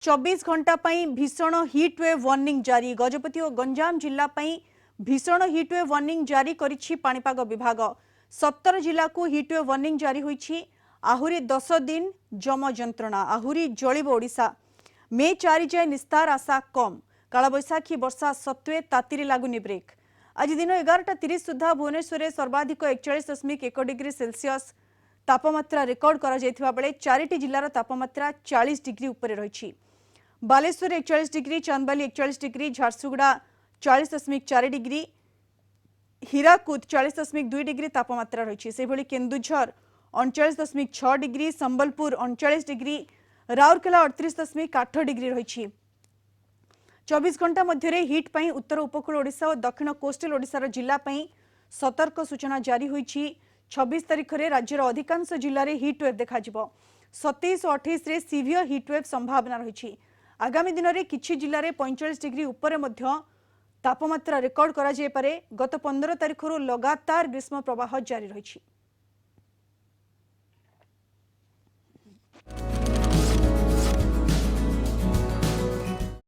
24 घंटा भीषण hit wave warning जारी। गजपति और गंजाम जिला भीषण हिट वेव वार्निंग जारी करिछि पाणीपाग विभाग। 17 जिला को हिट वेव वार्निंग जारी होइछि। आहुरी 10 दिन जम जंत्रणा, आहुरी जलिब ओडिशा। मे 4 जाए निस्तार आशा कम। कालबैशाखी वर्षा सत्वे तातीरे लागुनी ब्रेक। आज दिन 11:30 सुधा भुवनेश्वर सर्वाधिक 41.1 डिग्री सेल्सियस तापमात्रा रेकर्ड करा जायथिबा बेले 4टी जिल्लार तापमात्रा 40 डिग्री उपरे रहिछि। Baleswar 41 degree, Chandbali 41 degree, Jharsuguda 40.4 degree, Hirakud 40.2 degree तापमात्रा रही। से भली Kendujhar 39.6 degree, Sambalpur 39 degree, Rourkela 38.8 degree रही। 24 घंटा मध्य हिट पई उत्तर उपकूल ओडिशा और दक्षिण कोस्टल ओडिशार जिला पई सतर्क सूचना जारी होईछि। 26 तारिख रे राज्यर अधिकांश जिल्ला रे हिट वेव देखा जिवो। 27 और 28 रे सीवियर हिट वेव संभावना रही। आगामी दिन में किछि जिल्ला रे 45 डिग्री उपरे मध्य तापमात्रा रेकर्ड करा जाय पारे। गत 15 तारिख लगातार ग्रीष्म प्रवाह जारी रही।